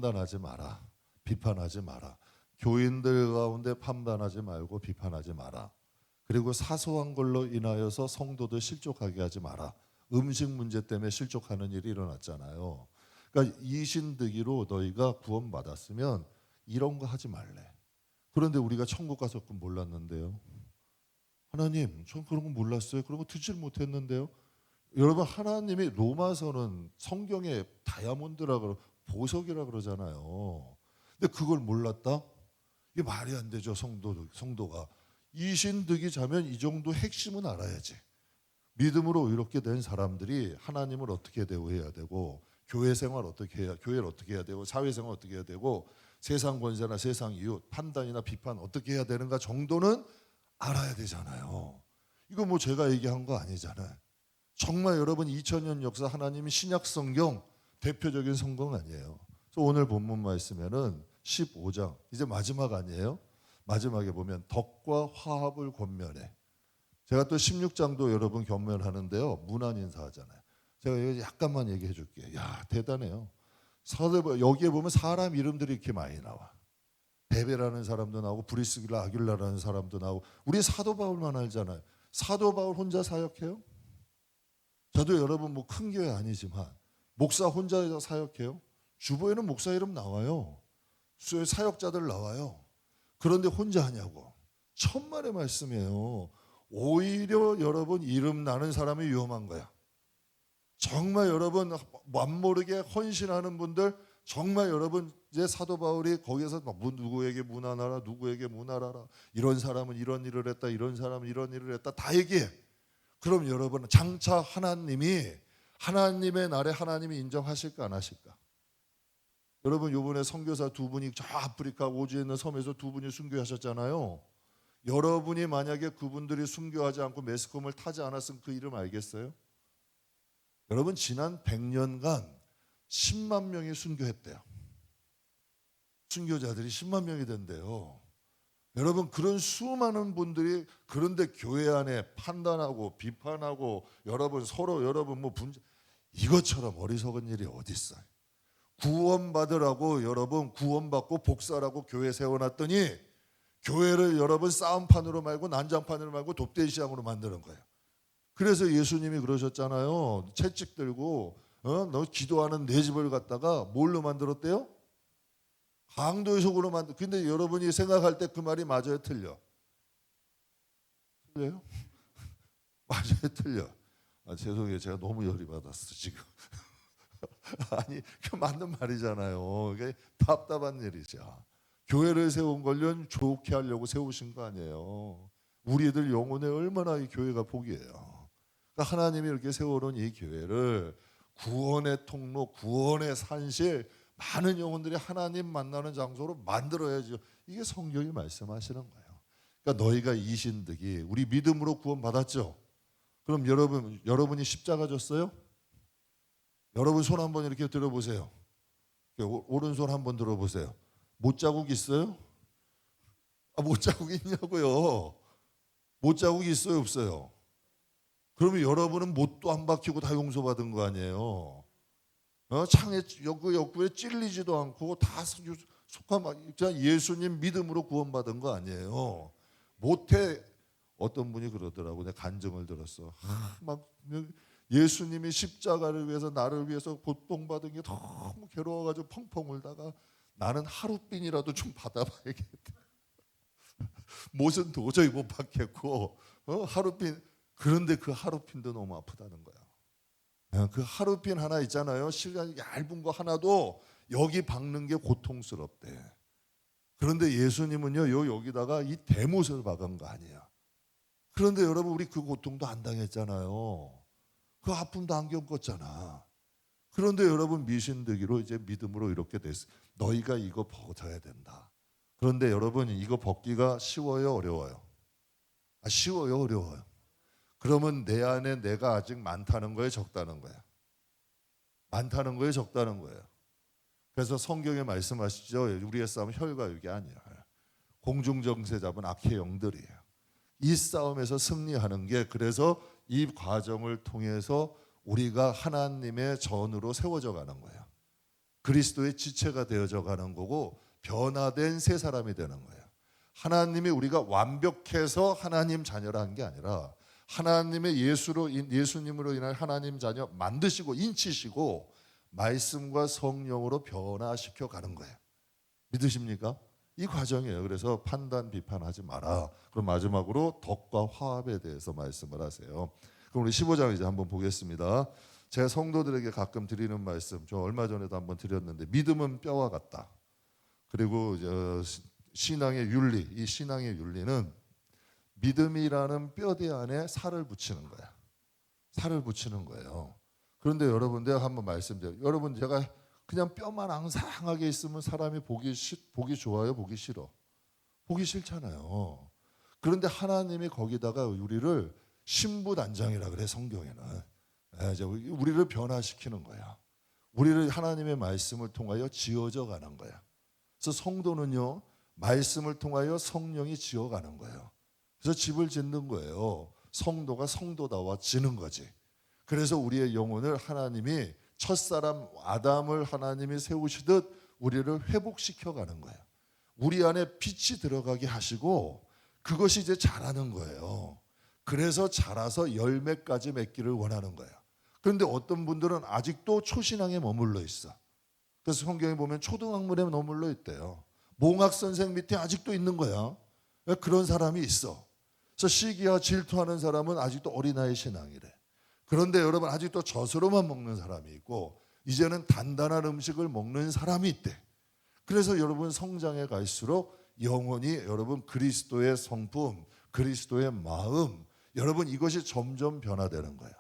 판단하지 마라. 비판하지 마라. 교인들 가운데 판단하지 말고 비판하지 마라. 그리고 사소한 걸로 인하여서 성도들 실족하게 하지 마라. 음식 문제 때문에 실족하는 일이 일어났잖아요. 그러니까 이신득이로 너희가 구원받았으면 이런 거 하지 말래. 그런데 우리가 천국 가서 그 몰랐는데요. 하나님, 전 그런 거 몰랐어요. 그런 거 듣질 못했는데요. 여러분, 하나님이 로마서는 성경에 다이아몬드라 그러고 보석이라 그러잖아요. 근데 그걸 몰랐다? 이게 말이 안 되죠. 성도가 이신득이 자면 이 정도 핵심은 알아야지. 믿음으로 이렇게 된 사람들이 하나님을 어떻게 대우해야 되고, 교회 생활 어떻게 해야, 교회를 어떻게 해야 되고, 사회 생활 어떻게 해야 되고, 세상 권세나 세상 이웃 판단이나 비판 어떻게 해야 되는가 정도는 알아야 되잖아요. 이거 뭐 제가 얘기한 거 아니잖아요. 정말 여러분 2000년 역사 하나님이 신약 성경 대표적인 성경 아니에요. 그래서 오늘 본문 말씀에는 15장 이제 마지막 아니에요? 마지막에 보면 덕과 화합을 권면해. 제가 또 16장도 여러분 권면하는데요. 문안 인사하잖아요. 제가 약간만 얘기해 줄게요. 야, 대단해요. 여기에 보면 사람 이름들이 이렇게 많이 나와. 베베라는 사람도 나오고 브리스길라 아길라라는 사람도 나오고. 우리 사도 바울만 알잖아요. 사도 바울 혼자 사역해요? 저도 여러분 뭐 큰 교회 아니지만 목사 혼자 사역해요? 주보에는 목사 이름 나와요. 수요 사역자들 나와요. 그런데 혼자 하냐고. 천만의 말씀이에요. 오히려 여러분 이름 나는 사람이 위험한 거야. 정말 여러분 맘모르게 헌신하는 분들, 정말 여러분 이제 사도 바울이 거기에서 누구에게 문안하라, 누구에게 문안하라, 이런 사람은 이런 일을 했다, 이런 사람은 이런 일을 했다, 다 얘기해. 그럼 여러분 장차 하나님이 하나님의 날에 하나님이 인정하실까 안 하실까? 여러분 요번에 선교사 두 분이 저 아프리카 오지에 있는 섬에서 두 분이 순교하셨잖아요. 여러분이 만약에 그분들이 순교하지 않고 매스컴을 타지 않았으면 그 이름 알겠어요? 여러분 지난 100년간 10만 명이 순교했대요. 순교자들이 10만 명이 된대요. 여러분 그런 수많은 분들이, 그런데 교회 안에 판단하고 비판하고 여러분 서로 여러분 뭐 이것처럼 어리석은 일이 어디 있어요? 구원받으라고 여러분 구원받고 복사라고 교회 세워놨더니 교회를 여러분 싸움판으로 말고 난장판으로 말고 돕대시장으로 만드는 거예요. 그래서 예수님이 그러셨잖아요. 채찍 들고 너 기도하는 내 집을 갖다가 뭘로 만들었대요? 강도의 속으로 만들. 근데 여러분이 생각할 때 그 말이 맞아요, 틀려? 틀려요? 맞아요, 틀려? 죄송해요, 제가 너무 열이 받았어 지금. 아니, 그 맞는 말이잖아요. 그게 답답한 일이죠. 교회를 세운 걸요 좋게 하려고 세우신 거 아니에요. 우리들 영혼에 얼마나 이 교회가 복이에요. 그러니까 하나님이 이렇게 세워놓은 이 교회를 구원의 통로, 구원의 산실, 많은 영혼들이 하나님 만나는 장소로 만들어야죠. 이게 성경이 말씀하시는 거예요. 그러니까 너희가 이신득이 우리 믿음으로 구원받았죠. 그럼 여러분이 십자가 졌어요? 여러분 손 한번 이렇게 들어보세요. 오른손 한번 들어보세요. 못자국 있어요? 못자국 있냐고요? 못자국 있어요, 없어요? 그러면 여러분은 못도 안 박히고 다 용서받은 거 아니에요? 창에 역구에 찔리지도 않고 다 속한 예수님 믿음으로 구원받은 거 아니에요? 못해. 어떤 분이 그러더라고. 내가 간증을 들었어. 막 예수님이 십자가를 위해서 나를 위해서 고통받은 게 너무 괴로워가지고 펑펑 울다가 나는 하룻빈이라도 좀 받아봐야겠다. 못은 도저히 못 받겠고 하룻빈. 그런데 그 하룻빈도 너무 아프다는 거야. 그 하룻빈 하나 있잖아요. 시간이 얇은 거 하나도 여기 박는 게 고통스럽대. 그런데 예수님은요 여기다가 이 대못을 박은 거 아니야. 그런데 여러분 우리 그 고통도 안 당했잖아요. 그 아픔도 안 겪었잖아. 그런데 여러분 미신되기로 이제 믿음으로 이렇게 됐어. 너희가 이거 벗어야 된다. 그런데 여러분 이거 벗기가 쉬워요, 어려워요? 쉬워요, 어려워요? 그러면 내 안에 내가 아직 많다는 거예요, 적다는 거예요? 많다는 거예요, 적다는 거예요? 그래서 성경에 말씀하시죠. 우리의 싸움은 혈과 육이 아니에요. 공중정세 잡은 악의 영들이에요. 이 싸움에서 승리하는 게, 그래서 이 과정을 통해서 우리가 하나님의 전으로 세워져 가는 거예요. 그리스도의 지체가 되어져 가는 거고 변화된 새 사람이 되는 거예요. 하나님이 우리가 완벽해서 하나님 자녀라는 게 아니라 하나님의 예수님으로 인한 하나님 자녀 만드시고 인치시고 말씀과 성령으로 변화시켜 가는 거예요. 믿으십니까? 이 과정이에요. 그래서 판단, 비판하지 마라. 그럼 마지막으로 덕과 화합에 대해서 말씀을 하세요. 그럼 우리 15장 이제 한번 보겠습니다. 제가 성도들에게 가끔 드리는 말씀, 저 얼마 전에도 한번 드렸는데 믿음은 뼈와 같다. 그리고 신앙의 윤리, 이 신앙의 윤리는 믿음이라는 뼈대 안에 살을 붙이는 거야. 살을 붙이는 거예요. 그런데 여러분 내가 한번 말씀드려요. 여러분 제가 그냥 뼈만 앙상하게 있으면 사람이 보기 좋아요? 보기 싫어? 보기 싫잖아요. 그런데 하나님이 거기다가 우리를 신부단장이라 그래 성경에는. 이제 우리를 변화시키는 거야. 우리를 하나님의 말씀을 통하여 지어져 가는 거야. 그래서 성도는요. 말씀을 통하여 성령이 지어가는 거예요. 그래서 집을 짓는 거예요. 성도가 성도다워 지는 거지. 그래서 우리의 영혼을 하나님이 첫사람 아담을 하나님이 세우시듯 우리를 회복시켜 가는 거예요. 우리 안에 빛이 들어가게 하시고 그것이 이제 자라는 거예요. 그래서 자라서 열매까지 맺기를 원하는 거예요. 그런데 어떤 분들은 아직도 초신앙에 머물러 있어. 그래서 성경에 보면 초등학문에 머물러 있대요. 몽학 선생 밑에 아직도 있는 거야. 그런 사람이 있어. 그래서 시기와 질투하는 사람은 아직도 어린아이 신앙이래. 그런데 여러분 아직도 젖으로만 먹는 사람이 있고 이제는 단단한 음식을 먹는 사람이 있대. 그래서 여러분 성장해 갈수록 영혼이 여러분 그리스도의 성품, 그리스도의 마음, 여러분 이것이 점점 변화되는 거야.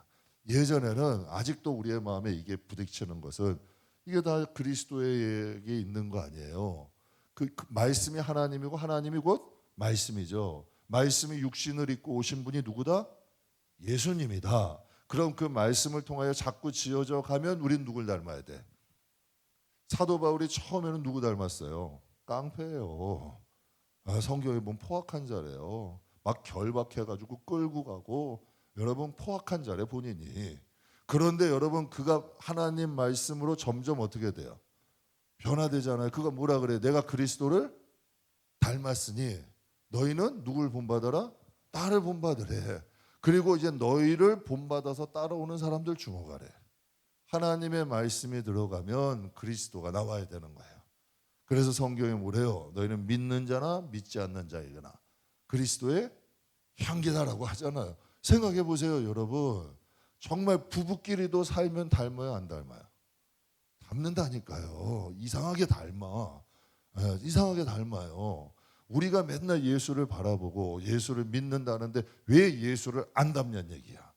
예전에는 아직도 우리의 마음에 이게 부딪히는 것은 이게 다 그리스도에게 있는 거 아니에요. 그 말씀이 하나님이고 하나님이 곧 말씀이죠. 말씀이 육신을 입고 오신 분이 누구다? 예수님이다. 그럼 그 말씀을 통하여 자꾸 지어져 가면 우린 누굴 닮아야 돼? 사도 바울이 처음에는 누구 닮았어요? 깡패예요. 성경에 보면 포악한 자래요. 막 결박해가지고 끌고 가고 여러분 포악한 자래 본인이. 그런데 여러분 그가 하나님 말씀으로 점점 어떻게 돼요? 변화되잖아요. 그가 뭐라 그래? 내가 그리스도를 닮았으니 너희는 누굴 본받아라? 나를 본받으래. 그리고 이제 너희를 본받아서 따라오는 사람들 주목하래. 하나님의 말씀이 들어가면 그리스도가 나와야 되는 거예요. 그래서 성경에 뭐래요? 너희는 믿는 자나 믿지 않는 자이거나 그리스도의 향기다라고 하잖아요. 생각해 보세요, 여러분. 정말 부부끼리도 살면 닮아요, 안 닮아요? 닮는다니까요. 이상하게 닮아. 이상하게 닮아요. 우리가 맨날 예수를 바라보고 예수를 믿는다는데 왜 예수를 안 닮냐는 얘기야.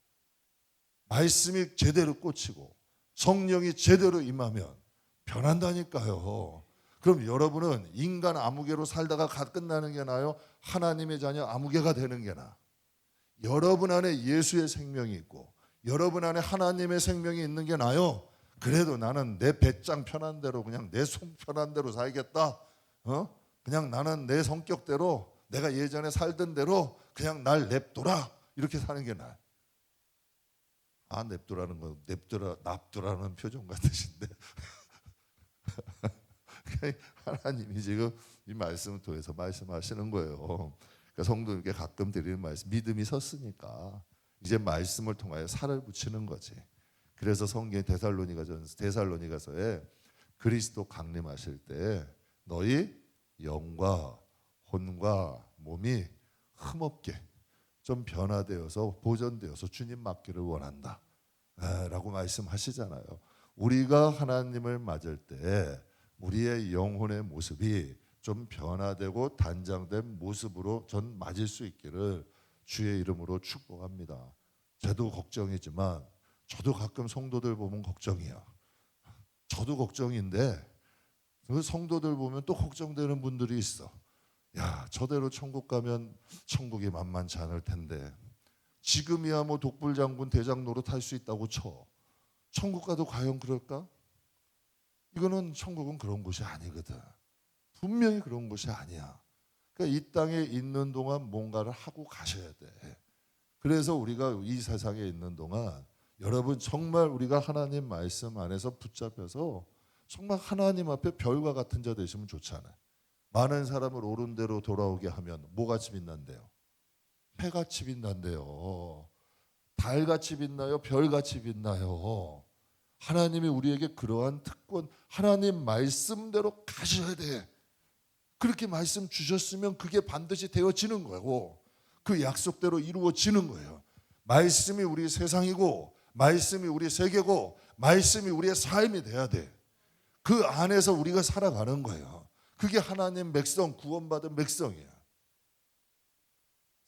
말씀이 제대로 꽂히고 성령이 제대로 임하면 변한다니까요. 그럼 여러분은 인간 아무개로 살다가 끝나는 게 나아요? 하나님의 자녀 아무개가 되는 게 나아? 여러분 안에 예수의 생명이 있고 여러분 안에 하나님의 생명이 있는 게 나아요? 그래도 나는 내 배짱 편한 대로 그냥 내 속 편한 대로 살겠다. 그냥 나는 내 성격대로 내가 예전에 살던 대로 그냥 날 냅둬라. 이렇게 사는 게 나아요. 냅두라는 건 납두라는 표정 같으신데 하나님이 지금 이 말씀을 통해서 말씀하시는 거예요. 그러니까 성도님께 가끔 드리는 말씀, 믿음이 섰으니까 이제 말씀을 통하여 살을 붙이는 거지. 그래서 성경 데살로니가서에 그리스도 강림하실 때 너희 영과 혼과 몸이 흠없게 좀 변화되어서 보존되어서 주님 맞기를 원한다 라고 말씀하시잖아요. 우리가 하나님을 맞을 때 우리의 영혼의 모습이 좀 변화되고 단장된 모습으로 전 맞을 수 있기를 주의 이름으로 축복합니다. 저도 걱정이지만 저도 가끔 성도들 보면 걱정이야. 저도 걱정인데 그 성도들 보면 또 걱정되는 분들이 있어. 야, 저대로 천국 가면 천국이 만만치 않을 텐데 지금이야 뭐 독불장군 대장 노릇할 수 있다고 쳐. 천국 가도 과연 그럴까? 이거는 천국은 그런 곳이 아니거든. 분명히 그런 곳이 아니야. 그러니까 이 땅에 있는 동안 뭔가를 하고 가셔야 돼. 그래서 우리가 이 세상에 있는 동안 여러분 정말 우리가 하나님 말씀 안에서 붙잡혀서 정말 하나님 앞에 별과 같은 자 되시면 좋잖아요. 많은 사람을 옳은 대로 돌아오게 하면 뭐같이 빛난대요? 해같이 빛난대요. 달같이 빛나요? 별같이 빛나요. 하나님이 우리에게 그러한 특권, 하나님 말씀대로 가셔야 돼. 그렇게 말씀 주셨으면 그게 반드시 되어지는 거고 그 약속대로 이루어지는 거예요. 말씀이 우리 세상이고 말씀이 우리 세계고 말씀이 우리의 삶이 돼야 돼. 그 안에서 우리가 살아가는 거예요. 그게 하나님 백성, 구원받은 백성이에요.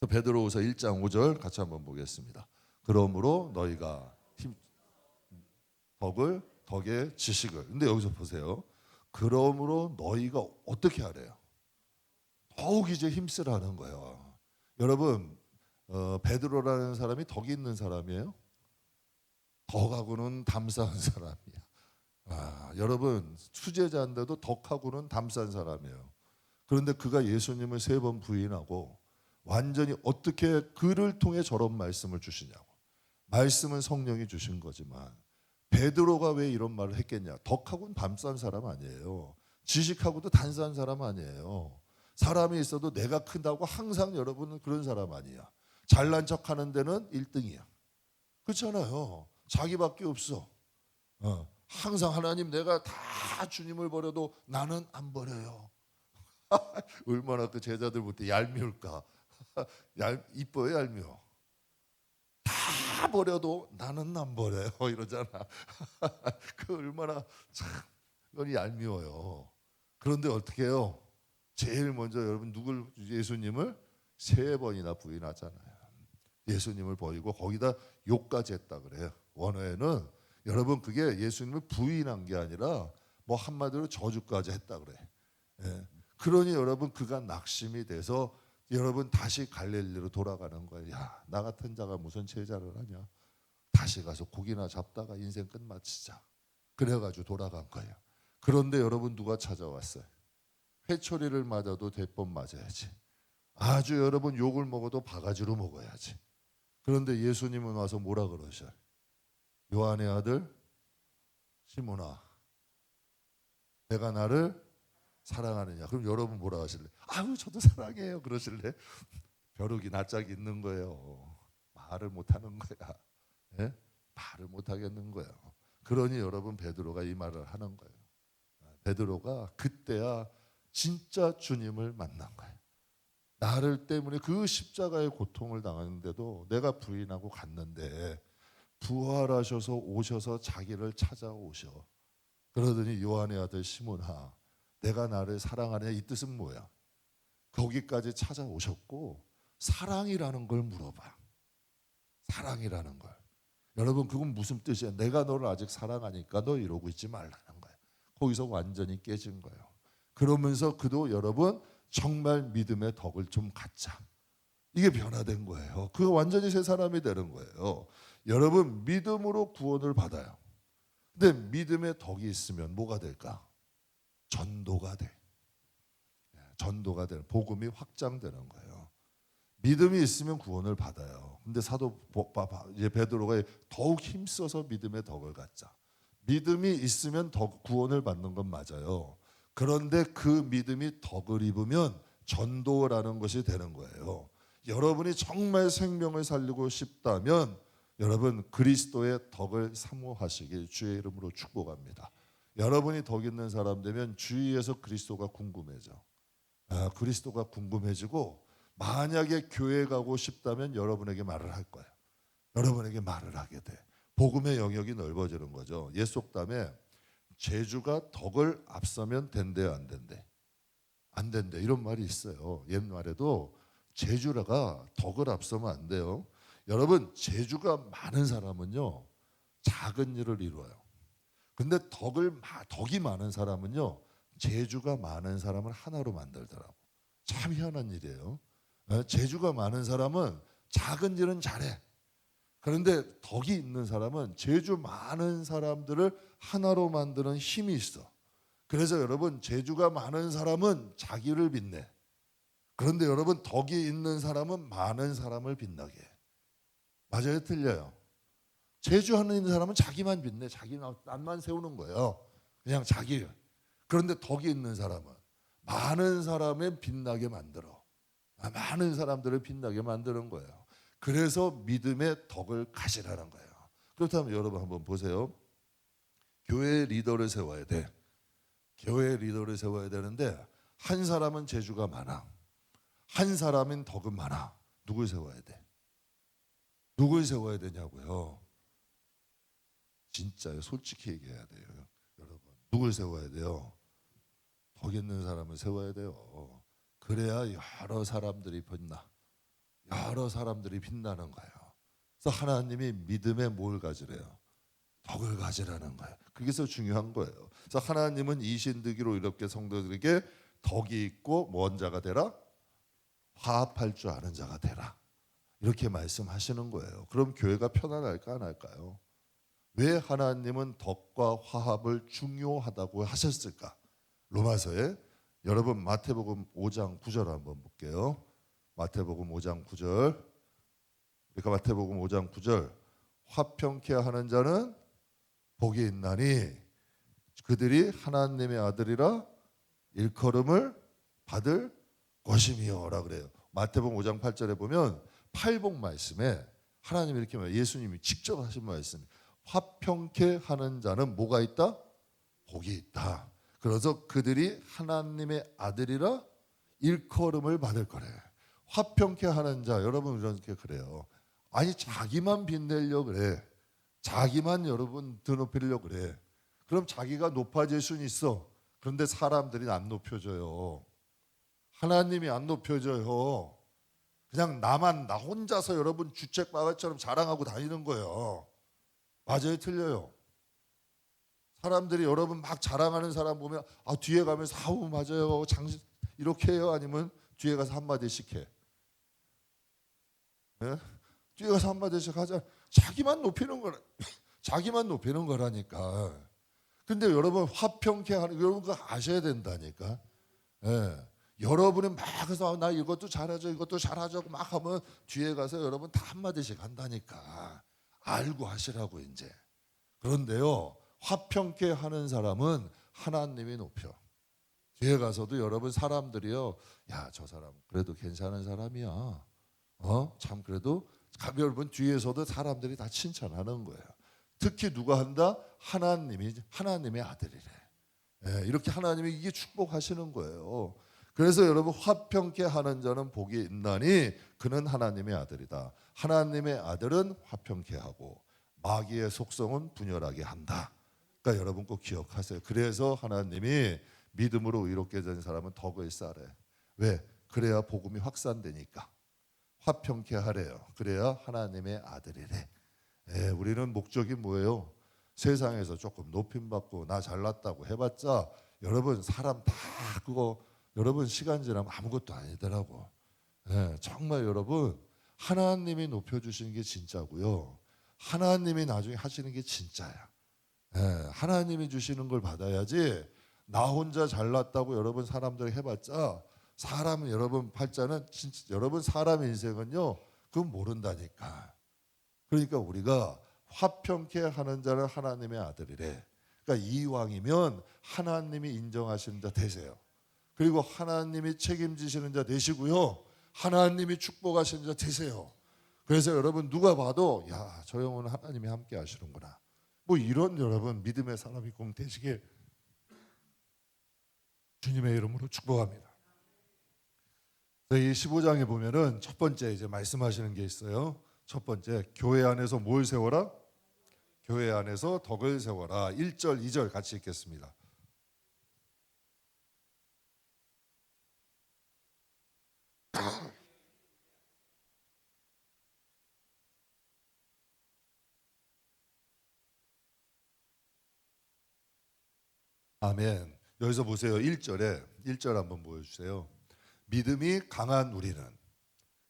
베드로후서 1장 5절 같이 한번 보겠습니다. 그러므로 너희가 덕의 지식을. 근데 여기서 보세요. 그러므로 너희가 어떻게 하래요? 더욱 이제 힘쓰라는 거예요. 여러분, 베드로라는 사람이 덕이 있는 사람이에요? 덕하고는 담싸한 사람이야. 여러분, 수제자인데도 덕하고는 담싼 사람이에요. 그런데 그가 예수님을 3번 부인하고 완전히 어떻게 그를 통해 저런 말씀을 주시냐고. 말씀은 성령이 주신 거지만 베드로가 왜 이런 말을 했겠냐. 덕하고는 담싼 사람 아니에요. 지식하고도 단순한 사람 아니에요. 사람이 있어도 내가 큰다고 항상 여러분은 그런 사람 아니야. 잘난 척하는 데는 1등이야. 그렇잖아요. 자기밖에 없어. 항상 하나님 내가 다 주님을 버려도 나는 안 버려요. 얼마나 그 제자들 볼 때 얄미울까. 이뻐요 얄미워. 다 버려도 나는 안 버려요 이러잖아. 그 얼마나 참 그건 얄미워요. 그런데 어떻게 해요? 제일 먼저 여러분 예수님을 3번이나 부인하잖아요. 예수님을 버리고 거기다 욕까지 했다 그래요. 원어에는 여러분 그게 예수님을 부인한 게 아니라 뭐 한마디로 저주까지 했다 그래. 예. 그러니 여러분 그가 낙심이 돼서 여러분 다시 갈릴리로 돌아가는 거예요. 야, 나 같은 자가 무슨 제자를 하냐. 다시 가서 고기나 잡다가 인생 끝마치자. 그래가지고 돌아간 거예요. 그런데 여러분 누가 찾아왔어요? 회초리를 맞아도 대법 맞아야지. 아주 여러분 욕을 먹어도 바가지로 먹어야지. 그런데 예수님은 와서 뭐라 그러셔요? 요한의 아들 시몬아, 내가 나를 사랑하느냐? 그럼 여러분 뭐라 하실래? 아유 저도 사랑해요 그러실래? 벼룩이 낯짝이 있는 거예요. 말을 못하는 거야. 예? 말을 못하겠는 거예요. 그러니 여러분 베드로가 이 말을 하는 거예요. 베드로가 그때야 진짜 주님을 만난 거예요. 나를 때문에 그 십자가의 고통을 당하는데도 내가 부인하고 갔는데 부활하셔서 오셔서 자기를 찾아오셔. 그러더니 요한의 아들 시몬아, 내가 나를 사랑하느냐 이 뜻은 뭐야? 거기까지 찾아오셨고 사랑이라는 걸 물어봐. 사랑이라는 걸. 여러분 그건 무슨 뜻이야? 내가 너를 아직 사랑하니까 너 이러고 있지 말라는 거야. 거기서 완전히 깨진 거예요. 그러면서 그도 여러분 정말 믿음의 덕을 좀 갖자. 이게 변화된 거예요. 그가 완전히 새 사람이 되는 거예요. 여러분 믿음으로 구원을 받아요. 근데 믿음의 덕이 있으면 뭐가 될까? 전도가 돼. 전도가 되는 복음이 확장되는 거예요. 믿음이 있으면 구원을 받아요. 근데 사도 이제 베드로가 더욱 힘써서 믿음의 덕을 갖자. 믿음이 있으면 더 구원을 받는 건 맞아요. 그런데 그 믿음이 덕을 입으면 전도라는 것이 되는 거예요. 여러분이 정말 생명을 살리고 싶다면 여러분 그리스도의 덕을 사모하시길 주의 이름으로 축복합니다. 여러분이 덕 있는 사람 되면 주위에서 그리스도가 궁금해져. 그리스도가 궁금해지고 만약에 교회 가고 싶다면 여러분에게 말을 할 거예요. 여러분에게 말을 하게 돼. 복음의 영역이 넓어지는 거죠. 옛 속담에 재주가 덕을 앞서면 된대요, 안 된대? 안 된대. 이런 말이 있어요. 옛말에도 재주가 덕을 앞서면 안 돼요. 여러분 재주가 많은 사람은요 작은 일을 이루어요. 근데 덕이 많은 사람은요 재주가 많은 사람을 하나로 만들더라고. 참 희한한 일이에요. 재주가 많은 사람은 작은 일은 잘해. 그런데 덕이 있는 사람은 재주 많은 사람들을 하나로 만드는 힘이 있어. 그래서 여러분 재주가 많은 사람은 자기를 빛내. 그런데 여러분 덕이 있는 사람은 많은 사람을 빛나게 해. 맞아요? 틀려요? 재주 하는 사람은 자기만 빛내. 자기 낯만 세우는 거예요. 그냥 자기. 그런데 덕이 있는 사람은 많은 사람을 빛나게 만들어. 많은 사람들을 빛나게 만드는 거예요. 그래서 믿음의 덕을 가지라는 거예요. 그렇다면 여러분 한번 보세요. 교회 리더를 세워야 돼. 교회 리더를 세워야 되는데 한 사람은 재주가 많아. 한 사람은 덕은 많아. 누굴 세워야 돼? 누굴 세워야 되냐고요. 진짜요. 솔직히 얘기해야 돼요. 여러분. 누굴 세워야 돼요? 덕 있는 사람을 세워야 돼요. 그래야 여러 사람들이 빛나. 여러 사람들이 빛나는 거예요. 그래서 하나님이 믿음에 뭘 가지래요? 덕을 가지라는 거예요. 그게 더 중요한 거예요. 그래서 하나님은 이신득이로 이렇게 성도들에게 덕이 있고 뭔 자가 되라? 화합할 줄 아는 자가 되라. 이렇게 말씀하시는 거예요. 그럼 교회가 편안할까 안 할까요? 왜 하나님은 덕과 화합을 중요하다고 하셨을까? 로마서에 여러분 마태복음 5장 9절 한번 볼게요. 마태복음 5장 9절. 그러니까 마태복음 5장 9절. 화평케 하는 자는 복이 있나니 그들이 하나님의 아들이라 일컬음을 받을 것임이요라 그래요. 마태복음 5장 8절에 보면 팔복 말씀에 하나님이 이렇게 말해요. 예수님이 직접 하신 말씀. 화평케 하는 자는 뭐가 있다? 복이 있다. 그래서 그들이 하나님의 아들이라 일컬음을 받을 거래. 화평케 하는 자, 여러분 이렇게 그래요. 아니 자기만 빛내려 그래. 자기만 여러분 드높이려 그래. 그럼 자기가 높아질 수는 있어. 그런데 사람들이 안 높여줘요. 하나님이 안 높여줘요. 그냥 나만 나 혼자서 여러분 주책바가지처럼 자랑하고 다니는 거예요. 맞아요, 틀려요? 사람들이 여러분 막 자랑하는 사람 보면 뒤에 가면서 맞아요, 장신 이렇게 해요? 아니면 뒤에 가서 한마디씩 해? 네? 뒤에 가서 한마디씩 하자. 자기만 높이는 거라. 자기만 높이는 거라니까. 근데 여러분 화평케 하는 여러분 그거 아셔야 된다니까. 예. 여러분이 막 해서 나 이것도 잘하죠, 이것도 잘하죠 막 하면 뒤에 가서 여러분 다 한마디씩 한다니까. 알고 하시라고 이제. 그런데요, 화평케 하는 사람은 하나님이 높여. 뒤에 가서도 여러분 사람들이요, 야, 저 사람 그래도 괜찮은 사람이야. 참 그래도 여러분 뒤에서도 사람들이 다 칭찬하는 거예요. 특히 누가 한다? 하나님의 아들이래. 예, 이렇게 하나님이 이게 축복하시는 거예요. 그래서 여러분 화평케 하는 자는 복이 있나니 그는 하나님의 아들이다. 하나님의 아들은 화평케 하고 마귀의 속성은 분열하게 한다. 그러니까 여러분 꼭 기억하세요. 그래서 하나님이 믿음으로 의롭게 된 사람은 덕을 쌓으래. 왜? 그래야 복음이 확산되니까. 화평케 하래요. 그래야 하나님의 아들이래. 예, 우리는 목적이 뭐예요? 세상에서 조금 높임받고 나 잘났다고 해봤자 여러분 사람 다 그거 여러분 시간 지나면 아무것도 아니더라고. 예, 정말 여러분 하나님이 높여주시는 게 진짜고요. 하나님이 나중에 하시는 게 진짜야. 예, 하나님이 주시는 걸 받아야지 나 혼자 잘났다고 여러분 사람들 해봤자 사람은 여러분 팔자는 진짜 여러분 사람 인생은요 그건 모른다니까. 그러니까 우리가 화평케 하는 자는 하나님의 아들이래. 그러니까 이왕이면 하나님이 인정하시는 자 되세요. 그리고 하나님이 책임지시는 자 되시고요. 하나님이 축복하시는 자 되세요. 그래서 여러분 누가 봐도 야, 저 형은 하나님이 함께 하시는구나. 뭐 이런 여러분 믿음의 사람이 꼭 되시길 주님의 이름으로 축복합니다. 이 15장에 보면은 첫 번째 이제 말씀하시는 게 있어요. 첫 번째, 교회 안에서 뭘 세워라? 교회 안에서 덕을 세워라. 1절, 2절 같이 읽겠습니다. 아멘. 여기서 보세요. 1절 한번 보여주세요. 믿음이 강한 우리는,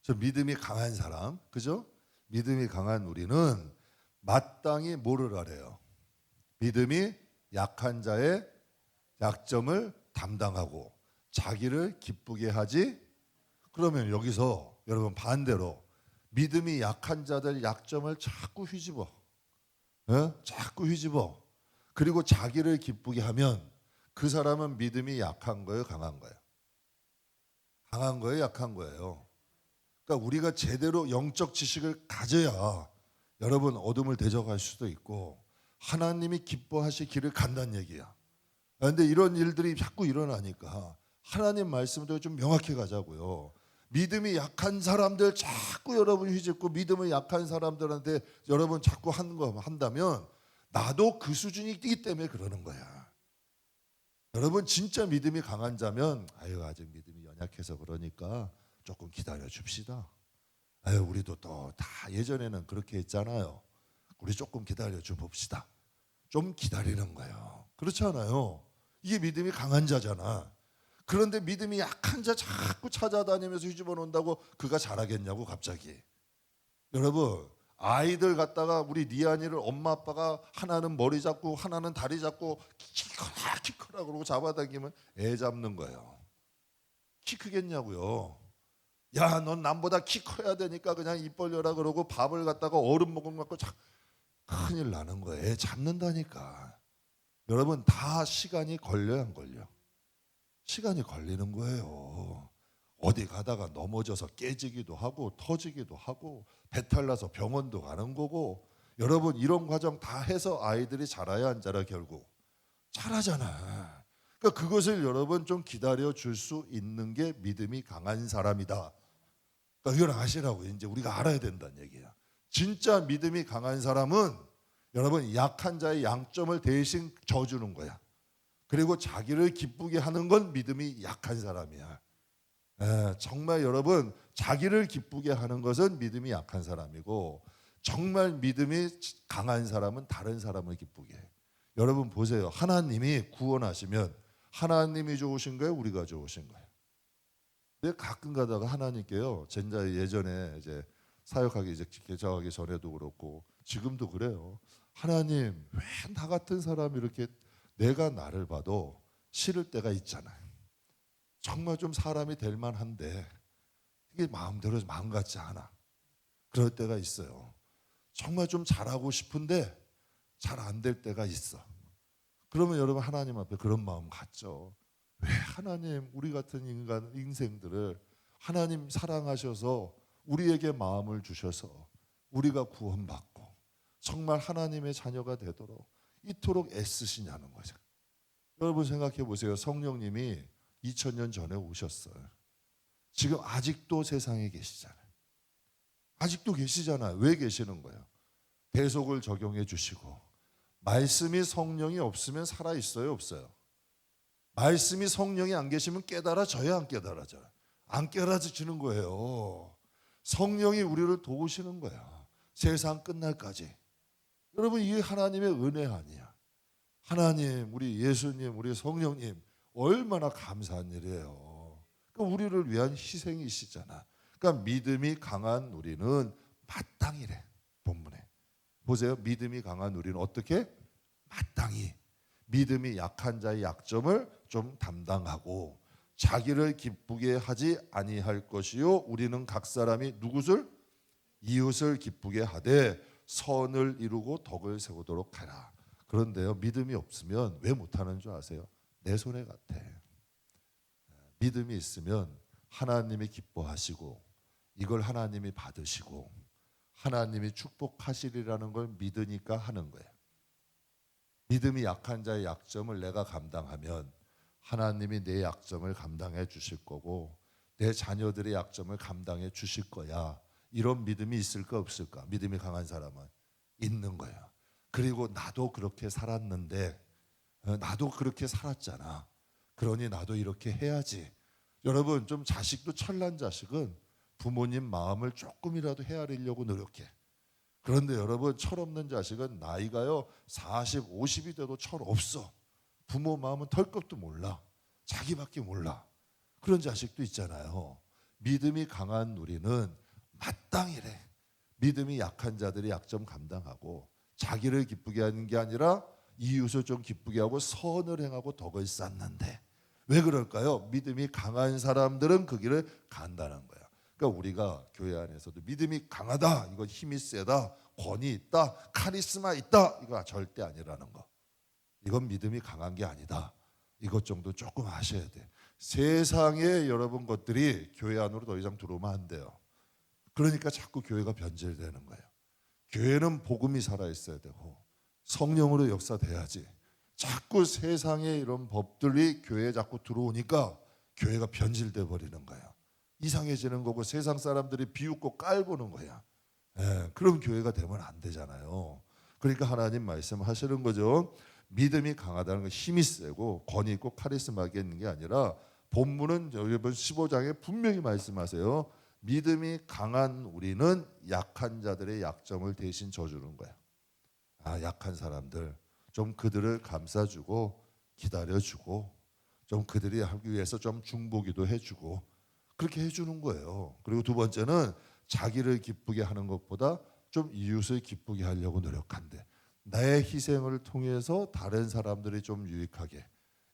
저 믿음이 강한 사람, 그죠? 믿음이 강한 우리는 마땅히 뭐를 하래요? 믿음이 약한 자의 약점을 담당하고 자기를 기쁘게 하지. 그러면 여기서 여러분 반대로 믿음이 약한 자들 약점을 자꾸 휘집어. 자꾸 휘집어. 그리고 자기를 기쁘게 하면 그 사람은 믿음이 약한 거예요, 강한 거예요? 강한 거예요, 약한 거예요? 그러니까 우리가 제대로 영적 지식을 가져야 여러분 어둠을 대적할 수도 있고 하나님이 기뻐하실 길을 간다는 얘기야. 그런데 이런 일들이 자꾸 일어나니까 하나님 말씀도 좀 명확히 가자고요. 믿음이 약한 사람들 자꾸 여러분 휘짓고 믿음이 약한 사람들한테 여러분 자꾸 한다면 나도 그 수준이 뛰기 때문에 그러는 거야. 여러분 진짜 믿음이 강한 자면 아유 아직 믿음이 연약해서 그러니까 조금 기다려 줍시다. 아유 우리도 또 다 예전에는 그렇게 했잖아요. 우리 조금 기다려 줘 봅시다. 좀 기다리는 거예요. 그렇지 않아요? 이게 믿음이 강한 자잖아. 그런데 믿음이 약한 자 자꾸 찾아다니면서 휘집어 놓는다고 그가 잘하겠냐고 갑자기. 여러분 아이들 갖다가 우리 리안이를 엄마 아빠가 하나는 머리 잡고 하나는 다리 잡고 키 크라 그러고 잡아당기면 애 잡는 거예요. 키 크겠냐고요. 야, 넌 남보다 키 커야 되니까 그냥 입 벌려라 그러고 밥을 갖다가 얼음 먹은 것 갖고 큰일 나는 거예요. 애 잡는다니까. 여러분 다 시간이 걸려야 안 걸려? 시간이 걸리는 거예요. 어디 가다가 넘어져서 깨지기도 하고 터지기도 하고 배탈 나서 병원도 가는 거고 여러분 이런 과정 다 해서 아이들이 자라야 안 자라 결국 잘하잖아. 그러니까 그것을 여러분 좀 기다려 줄 수 있는 게 믿음이 강한 사람이다. 그러니까 이걸 아시라고 이제 우리가 알아야 된다는 얘기야. 진짜 믿음이 강한 사람은 여러분 약한 자의 양점을 대신 져주는 거야. 그리고 자기를 기쁘게 하는 건 믿음이 약한 사람이야. 정말 여러분 자기를 기쁘게 하는 것은 믿음이 약한 사람이고 정말 믿음이 강한 사람은 다른 사람을 기쁘게 해. 여러분 보세요. 하나님이 구원하시면 하나님이 좋으신 거예요? 우리가 좋으신 거예요? 근데 가끔 가다가 하나님께요. 제가 예전에 이제 사역하기 이제 개척하기 전에도 그렇고 지금도 그래요. 하나님 왜 나 같은 사람이 이렇게 내가 나를 봐도 싫을 때가 있잖아요. 정말 좀 사람이 될 만한데 이게 마음대로 마음 같지 않아. 그럴 때가 있어요. 정말 좀 잘하고 싶은데 잘 안 될 때가 있어. 그러면 여러분 하나님 앞에 그런 마음 갖죠. 왜 하나님 우리 같은 인간 인생들을 하나님 사랑하셔서 우리에게 마음을 주셔서 우리가 구원받고 정말 하나님의 자녀가 되도록 이토록 애쓰시냐는 거죠. 여러분 생각해 보세요. 성령님이 2000년 전에 오셨어요. 지금 아직도 세상에 계시잖아요. 아직도 계시잖아요. 왜 계시는 거예요? 대속을 적용해 주시고 말씀이 성령이 없으면 살아 있어요, 없어요? 말씀이 성령이 안 계시면 깨달아져요, 안 깨달아져요? 안 깨달아지는 거예요. 성령이 우리를 도우시는 거야. 세상 끝날까지. 여러분 이게 하나님의 은혜 아니야. 하나님, 우리 예수님, 우리 성령님 얼마나 감사한 일이에요. 그러니까 우리를 위한 희생이시잖아. 그러니까 믿음이 강한 우리는 마땅히래. 본문에 보세요. 믿음이 강한 우리는 어떻게? 마땅히 믿음이 약한 자의 약점을 좀 담당하고 자기를 기쁘게 하지 아니할 것이요 우리는 각 사람이 누구를? 이웃을 기쁘게 하되 선을 이루고 덕을 세우도록 하라. 그런데요 믿음이 없으면 왜 못하는 줄 아세요? 내 손에 같아. 믿음이 있으면 하나님이 기뻐하시고 이걸 하나님이 받으시고 하나님이 축복하시리라는 걸 믿으니까 하는 거예요. 믿음이 약한 자의 약점을 내가 감당하면 하나님이 내 약점을 감당해 주실 거고 내 자녀들의 약점을 감당해 주실 거야. 이런 믿음이 있을까 없을까? 믿음이 강한 사람은 있는 거야. 그리고 나도 그렇게 살았는데 나도 그렇게 살았잖아. 그러니 나도 이렇게 해야지. 여러분 좀 자식도 철난 자식은 부모님 마음을 조금이라도 헤아리려고 노력해. 그런데 여러분 철없는 자식은 나이가요 40, 50이 돼도 철 없어. 부모 마음은 털것도 몰라. 자기밖에 몰라. 그런 자식도 있잖아요. 믿음이 강한 우리는 마땅히래. 믿음이 약한 자들이 약점 감당하고 자기를 기쁘게 하는 게 아니라 이웃을 좀 기쁘게 하고 선을 행하고 덕을 쌓는데 왜 그럴까요? 믿음이 강한 사람들은 그 길을 간다는 거야. 그러니까 우리가 교회 안에서도 믿음이 강하다, 이거 힘이 세다, 권위 있다, 카리스마 있다, 이거 절대 아니라는 거. 이건 믿음이 강한 게 아니다. 이것 정도 조금 아셔야 돼. 세상의 여러분 것들이 교회 안으로 더 이상 들어오면 안 돼요. 그러니까 자꾸 교회가 변질되는 거예요. 교회는 복음이 살아있어야 되고 성령으로 역사돼야지. 자꾸 세상의 이런 법들이 교회에 자꾸 들어오니까 교회가 변질돼 버리는 거예요. 이상해지는 거고 세상 사람들이 비웃고 깔보는 거야. 그럼 교회가 되면 안 되잖아요. 그러니까 하나님 말씀하시는 거죠. 믿음이 강하다는 건 힘이 세고 권위 있고 카리스마가 있는 게 아니라 본문은 여러분 15장에 분명히 말씀하세요. 믿음이 강한 우리는 약한 자들의 약점을 대신 져주는 거야. 약한 사람들 좀 그들을 감싸주고 기다려주고 좀 그들이 하기 위해서 좀 중보기도 해주고 그렇게 해주는 거예요. 그리고 두 번째는 자기를 기쁘게 하는 것보다 좀 이웃을 기쁘게 하려고 노력한대. 나의 희생을 통해서 다른 사람들이 좀 유익하게.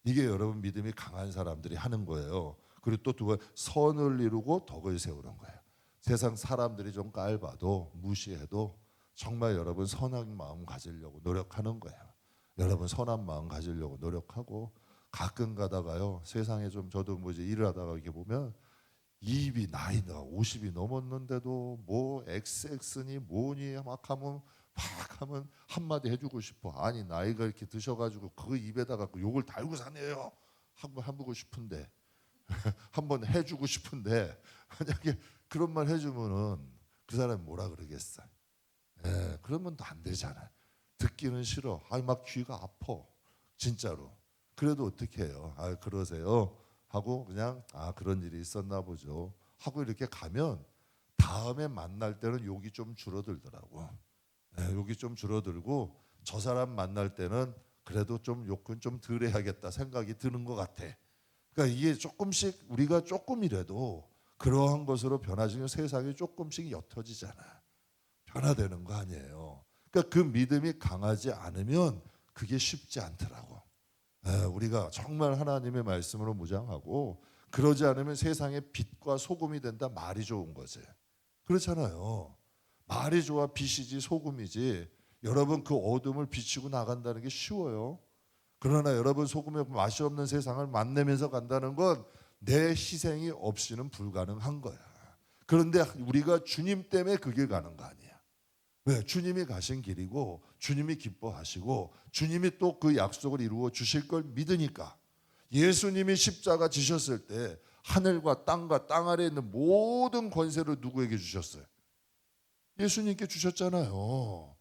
이게 여러분 믿음이 강한 사람들이 하는 거예요. 그리고 또 두 번 선을 이루고 덕을 세우는 거예요. 세상 사람들이 좀 깔봐도 무시해도 정말 여러분 선한 마음 가지려고 노력하는 거예요. 여러분 선한 마음 가지려고 노력하고 가끔 가다가요. 세상에 좀 저도 일을 하다가 이렇게 보면 입이 나이가 50이 넘었는데도 뭐 XX니 뭐니 막 하면 한마디 해주고 싶어. 아니 나이가 이렇게 드셔가지고 그 입에다가 욕을 달고 사네요 하고 해보고 싶은데 한번 해주고 싶은데 만약에 그런 말 해주면은 그 사람이 뭐라 그러겠어. 그러면 안 되잖아. 듣기는 싫어. 막 귀가 아파 진짜로. 그래도 어떻게 해요? 그러세요 하고 그냥 그런 일이 있었나 보죠 하고 이렇게 가면 다음에 만날 때는 욕이 좀 줄어들더라고. 욕이 좀 줄어들고 저 사람 만날 때는 그래도 좀 욕은 좀 덜 해야겠다 생각이 드는 것 같아. 그러니까 이게 조금씩 우리가 조금이라도 그러한 것으로 변화지면 세상이 조금씩 옅어지잖아. 변화되는 거 아니에요. 그러니까 그 믿음이 강하지 않으면 그게 쉽지 않더라고. 우리가 정말 하나님의 말씀으로 무장하고 그러지 않으면 세상의 빛과 소금이 된다. 말이 좋은 거지. 그렇잖아요. 말이 좋아 빛이지 소금이지. 여러분 그 어둠을 비추고 나간다는 게 쉬워요. 그러나 여러분 소금에 맛이 없는 세상을 맛내면서 간다는 건 내 희생이 없이는 불가능한 거야. 그런데 우리가 주님 때문에 그 길 가는 거 아니야. 왜? 주님이 가신 길이고 주님이 기뻐하시고 주님이 또 그 약속을 이루어 주실 걸 믿으니까. 예수님이 십자가 지셨을 때 하늘과 땅과 땅 아래에 있는 모든 권세를 누구에게 주셨어요? 예수님께 주셨잖아요.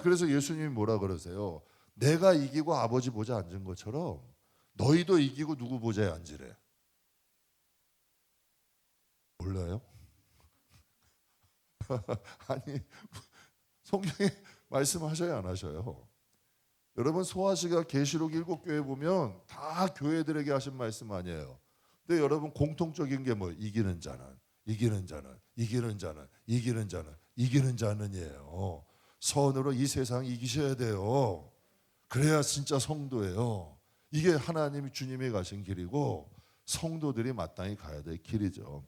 그래서 예수님이 뭐라 그러세요? 내가 이기고 아버지 보좌에 앉은 것처럼 너희도 이기고 누구 보좌에 앉으래. 몰라요? 아니 성경에 말씀하셔야 안 하셔요. 여러분 소아시가 계시록 7교회 보면 다 교회들에게 하신 말씀 아니에요. 근데 여러분 공통적인 게 뭐 이기는 자는 이기는 자는 이기는 자는 이기는 자는 이기는 자는이에요. 선으로 이 세상 이기셔야 돼요. 그래야 진짜 성도예요. 이게 하나님이 주님이 가신 길이고 성도들이 마땅히 가야 될 길이죠.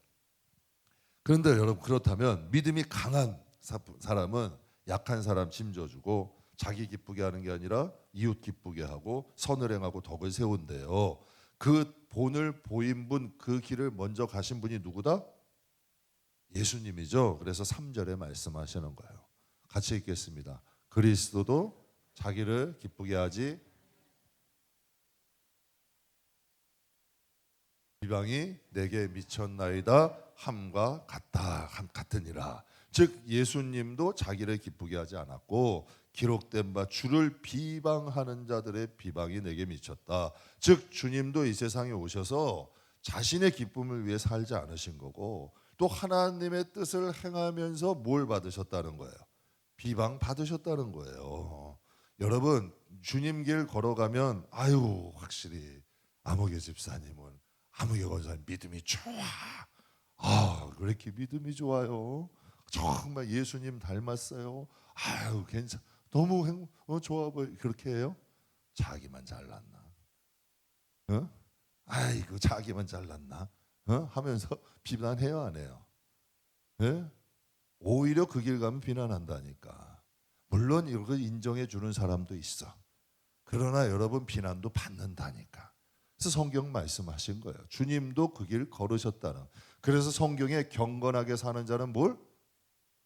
그런데 여러분 그렇다면 믿음이 강한 사람은 약한 사람 짐져주고 자기 기쁘게 하는 게 아니라 이웃 기쁘게 하고 선을 행하고 덕을 세운대요. 그 본을 보인 분, 그 길을 먼저 가신 분이 누구다? 예수님이죠. 그래서 3절에 말씀하시는 거예요. 같이 읽겠습니다. 그리스도도 자기를 기쁘게 하지 비방이 내게 미쳤나이다 함과 같으니라. 즉 예수님도 자기를 기쁘게 하지 않았고 기록된 바 주를 비방하는 자들의 비방이 내게 미쳤다. 즉 주님도 이 세상에 오셔서 자신의 기쁨을 위해 살지 않으신 거고 또 하나님의 뜻을 행하면서 뭘 받으셨다는 거예요? 비방 받으셨다는 거예요. 여러분 주님 길 걸어가면 확실히 아무개 집사님은 아무개 권사님 믿음이 좋아. 왜 이렇게 믿음이 좋아요? 정말 예수님 닮았어요. 괜찮. 너무 좋아 보여. 그렇게 해요? 자기만 잘났나? 자기만 잘났나? 하면서 비난해요, 안 해요? 오히려 그 길 가면 비난한다니까. 물론 이걸 인정해 주는 사람도 있어. 그러나 여러분 비난도 받는다니까. 그래서 성경 말씀하신 거예요. 주님도 그 길 걸으셨다는. 그래서 성경에 경건하게 사는 자는 뭘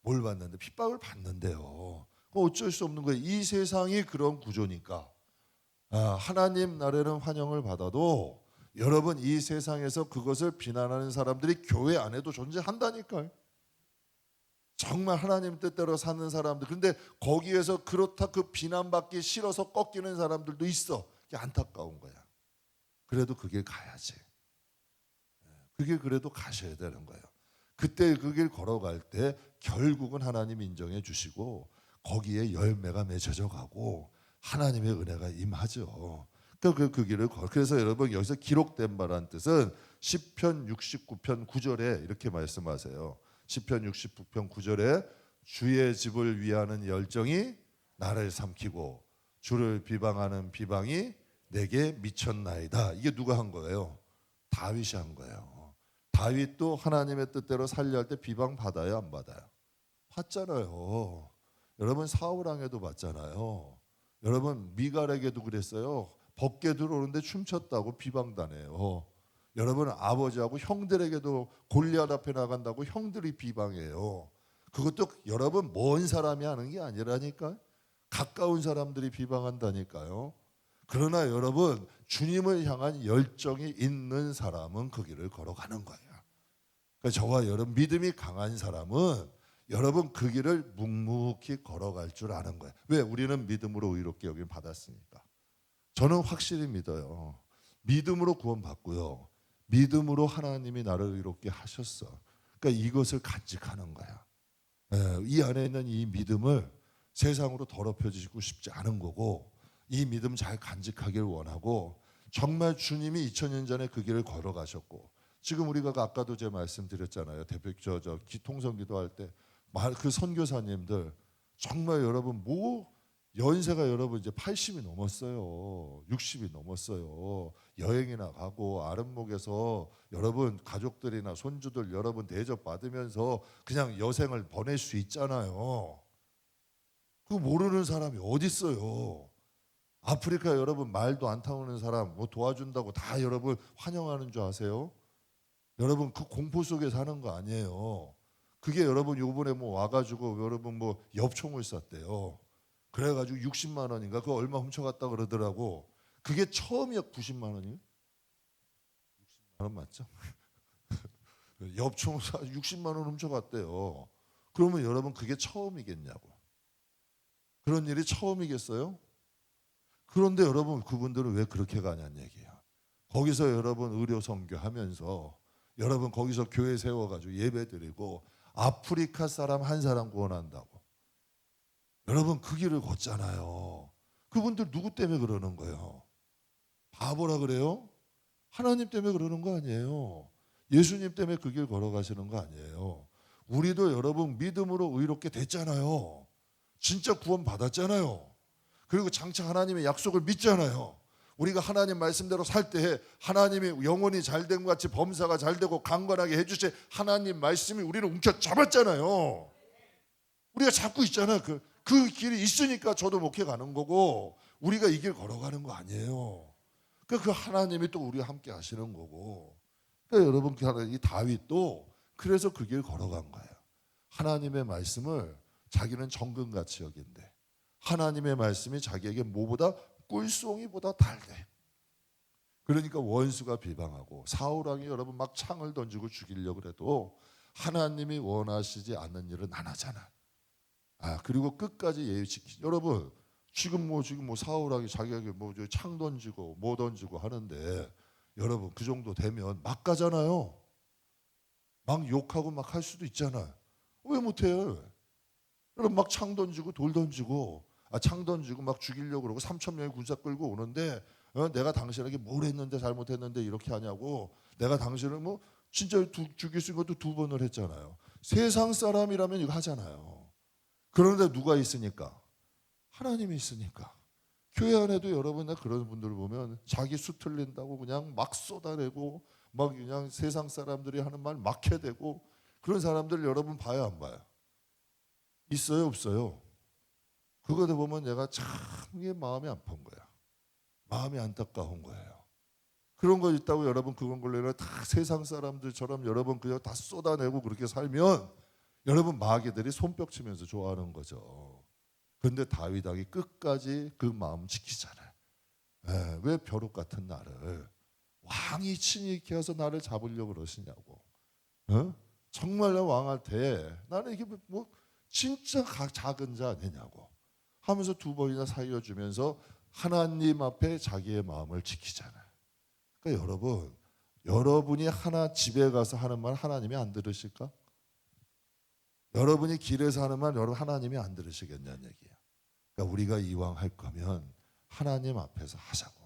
받는데? 핍박을 받는데요. 어쩔 수 없는 거예요. 이 세상이 그런 구조니까. 하나님 나라는 환영을 받아도 여러분 이 세상에서 그것을 비난하는 사람들이 교회 안에도 존재한다니까요. 정말 하나님 뜻대로 사는 사람들. 그런데 거기에서 그렇다 그 비난받기 싫어서 꺾이는 사람들도 있어. 그게 안타까운 거야. 그래도 그 길 가야지. 그 길 그래도 가셔야 되는 거예요. 그때 그 길 걸어갈 때 결국은 하나님 인정해 주시고 거기에 열매가 맺어져 가고 하나님의 은혜가 임하죠. 그러니까 그 길을 그래서 여러분 여기서 기록된 바란 뜻은 시편 69편 9절에 이렇게 말씀하세요. 시편 69편 9절에 주의 집을 위하는 열정이 나를 삼키고 주를 비방하는 비방이 내게 미쳤나이다. 이게 누가 한 거예요? 다윗이 한 거예요. 다윗도 하나님의 뜻대로 살려 할 때 비방 받아요, 안 받아요? 받잖아요. 여러분 사울 왕에도 받잖아요. 여러분 미갈에게도 그랬어요. 벗게 들어오는데 춤췄다고 비방당해요. 여러분 아버지하고 형들에게도 골리앗 앞에 나간다고 형들이 비방해요. 그것도 여러분 먼 사람이 하는 게 아니라니까요. 가까운 사람들이 비방한다니까요. 그러나 여러분 주님을 향한 열정이 있는 사람은 그 길을 걸어가는 거예요. 그러니까 저와 여러분 믿음이 강한 사람은 여러분 그 길을 묵묵히 걸어갈 줄 아는 거예요. 왜? 우리는 믿음으로 의롭게 여김 받았으니까. 저는 확실히 믿어요. 믿음으로 구원받고요. 믿음으로 하나님이 나를 의롭게 하셨어. 그러니까 이것을 간직하는 거야. 이 안에 있는 이 믿음을 세상으로 더럽혀지고 싶지 않은 거고 이 믿음 잘 간직하길 원하고 정말 주님이 2000년 전에 그 길을 걸어가셨고 지금 우리가 아까도 제 말씀드렸잖아요. 대표 통성 기도할 때 그 선교사님들 정말 여러분 연세가 여러분 이제 80이 넘었어요. 60이 넘었어요. 여행이나 가고 아랫목에서 여러분 가족들이나 손주들 여러분 대접 받으면서 그냥 여생을 보낼 수 있잖아요. 그거 모르는 사람이 어디 있어요? 아프리카 여러분 말도 안 통하는 사람 뭐 도와준다고 다 여러분 환영하는 줄 아세요? 여러분 그 공포 속에 사는 거 아니에요. 그게 여러분 요번에 뭐 와가지고 여러분 뭐 엽총을 쐈대요. 그래가지고 60만 원인가 그거 얼마 훔쳐갔다 그러더라고. 그게 처음이야. 90만 원이요? 60만 원 맞죠? 엽총을 쏴 60만 원 훔쳐갔대요. 그러면 여러분 그게 처음이겠냐고. 그런 일이 처음이겠어요? 그런데 여러분 그분들은 왜 그렇게 가냐는 얘기야. 거기서 여러분 의료 선교하면서 여러분 거기서 교회 세워가지고 예배드리고 아프리카 사람 한 사람 구원한다고. 여러분 그 길을 걷잖아요. 그분들 누구 때문에 그러는 거예요? 바보라 그래요? 하나님 때문에 그러는 거 아니에요. 예수님 때문에 그 길 걸어가시는 거 아니에요. 우리도 여러분 믿음으로 의롭게 됐잖아요. 진짜 구원 받았잖아요. 그리고 장차 하나님의 약속을 믿잖아요. 우리가 하나님 말씀대로 살 때 하나님이 영혼이 잘된 것 같이 범사가 잘되고 강건하게 해주실 하나님 말씀이 우리를 움켜잡았잖아요. 우리가 잡고 있잖아요. 그 길이 있으니까 저도 목회 가는 거고 우리가 이 길 걸어가는 거 아니에요. 그 하나님이 또 우리와 함께 하시는 거고. 그러니까 여러분 이 다윗도 그래서 그 길 걸어간 거예요. 하나님의 말씀을 자기는 정금같이 여긴대. 하나님의 말씀이 자기에게 뭐보다 꿀송이보다 달대. 그러니까 원수가 비방하고 사울 왕이 여러분 막 창을 던지고 죽이려고 해도 하나님이 원하시지 않는 일은 안 하잖아. 그리고 끝까지 예의 지키지. 여러분 지금 뭐 사울 왕이 자기에게 뭐 창 던지고 뭐 던지고 하는데 여러분 그 정도 되면 막 가잖아요. 막 욕하고 막 할 수도 있잖아요. 왜 못해요? 여러분 막 창 던지고 돌 던지고 창 던지고 막 죽이려고 그러고 3,000명의 군사 끌고 오는데 내가 당신에게 뭘 했는데 잘못했는데 이렇게 하냐고. 내가 당신을 뭐 진짜 죽일 수 있는 것도 2번을 했잖아요. 세상 사람이라면 이거 하잖아요. 그런데 누가 있으니까? 하나님이 있으니까. 교회 안에도 여러분 그런 분들 보면 자기 수 틀린다고 그냥 막 쏟아내고 막 그냥 세상 사람들이 하는 말 막 해대고 그런 사람들 여러분 봐요 안 봐요? 있어요 없어요? 그거를 보면 내가 참 이게 마음이 아픈 거야. 마음이 안타까운 거예요. 그런 거 있다고 여러분 그건 걸로 다 세상 사람들처럼 여러분 그냥 다 쏟아내고 그렇게 살면 여러분 마귀들이 손뼉 치면서 좋아하는 거죠. 그런데 다윗 왕이 끝까지 그 마음 지키잖아요. 왜 벼룩 같은 나를 왕이 친히 이렇게 해서 나를 잡으려고 그러시냐고. 정말 왕한테 나는 이게 뭐 진짜 작은 자 아니냐고 하면서 두 번이나 살려주면서 하나님 앞에 자기의 마음을 지키잖아요. 그러니까 여러분이 하나 집에 가서 하는 말 하나님이 안 들으실까? 여러분이 길에서 하는 말 여러분 하나님이 안 들으시겠냐는 얘기예요. 그러니까 우리가 이왕 할 거면 하나님 앞에서 하자고.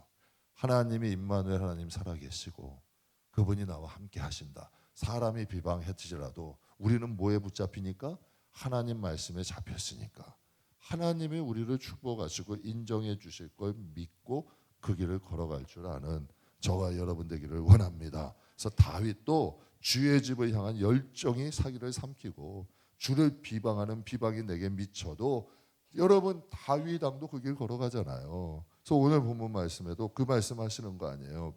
하나님이 임마누엘 하나님 살아계시고 그분이 나와 함께 하신다. 사람이 비방했지라도 우리는 뭐에 붙잡히니까? 하나님 말씀에 잡혔으니까. 하나님이 우리를 축복하시고 인정해 주실 걸 믿고 그 길을 걸어갈 줄 아는 저와 여러분 되기를 원합니다. 그래서 다윗도 주의 집을 향한 열정이 사기를 삼키고 주를 비방하는 비방이 내게 미쳐도 여러분 다윗 왕도 그 길 걸어가잖아요. 그래서 오늘 본문 말씀에도 그 말씀하시는 거 아니에요.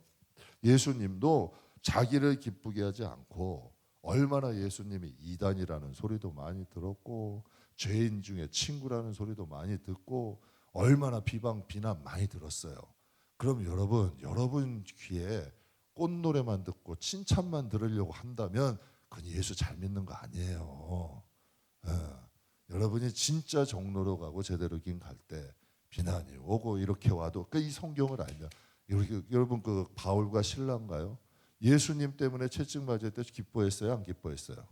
예수님도 자기를 기쁘게 하지 않고 얼마나 예수님이 이단이라는 소리도 많이 들었고 죄인 중에 친구라는 소리도 많이 듣고 얼마나 비방 비난 많이 들었어요. 그럼 여러분 귀에 꽃노래만 듣고 칭찬만 들으려고 한다면 그건 예수 잘 믿는 거 아니에요. 여러분이 진짜 종로로 가고 제대로 긴 갈 때 비난이 오고 이렇게 와도 이 성경을 알면 여러분 그 바울과 신라인가요? 예수님 때문에 채찍 맞을 때 기뻐했어요? 안 기뻐했어요?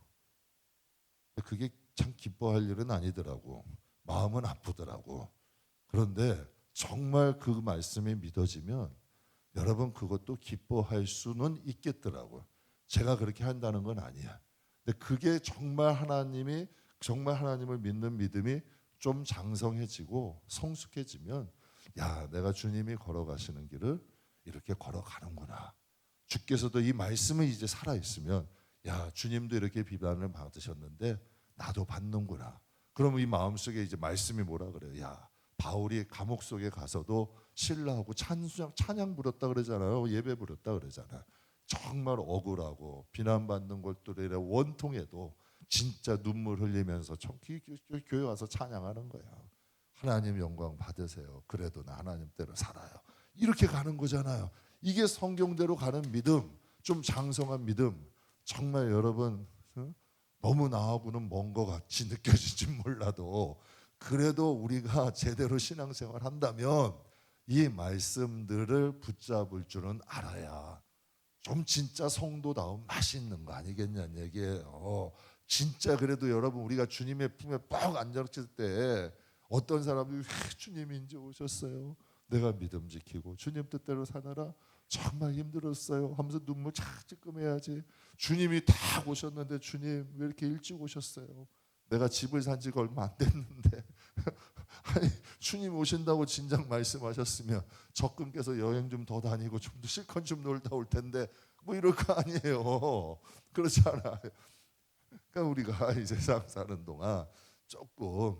그게 참 기뻐할 일은 아니더라고. 마음은 아프더라고. 그런데 정말 그 말씀이 믿어지면 여러분 그것도 기뻐할 수는 있겠더라고요. 제가 그렇게 한다는 건 아니야. 근데 그게 정말 하나님을 믿는 믿음이 좀 장성해지고 성숙해지면 야 내가 주님이 걸어가시는 길을 이렇게 걸어가는구나. 주께서도 이 말씀이 이제 살아있으면 야 주님도 이렇게 비난을 받으셨는데 나도 받는구나. 그러면 이 마음속에 이제 말씀이 뭐라 그래요? 야 바울이 감옥 속에 가서도 신라하고 찬양 부렸다 그러잖아요. 예배 부렸다 그러잖아요. 정말 억울하고 비난받는 것들에 원통해도 진짜 눈물 흘리면서 교회 와서 찬양하는 거예요. 하나님 영광 받으세요. 그래도 나 하나님 대로 살아요. 이렇게 가는 거잖아요. 이게 성경대로 가는 믿음, 좀 장성한 믿음. 정말 여러분 너무 나하고는 먼 것 같이 느껴질지 몰라도 그래도 우리가 제대로 신앙생활 한다면 이 말씀들을 붙잡을 줄은 알아야 좀 진짜 성도다운 맛이 있는 거 아니겠냐는 얘기예요. 진짜 그래도 여러분 우리가 주님의 품에 뻑 앉았을 때 어떤 사람들이 주님이 이제 오셨어요. 내가 믿음 지키고 주님 뜻대로 사느라 정말 힘들었어요 하면서 눈물 착 찔끔해야지. 주님이 다 오셨는데 주님 왜 이렇게 일찍 오셨어요? 내가 집을 산 지가 얼마 안 됐는데 아니 주님 오신다고 진작 말씀하셨으면 적금께서 여행 좀 더 다니고 좀 더 실컷 좀 놀다 올 텐데 뭐 이럴 거 아니에요. 그렇잖아요. 그러니까 우리가 이 세상 사는 동안 조금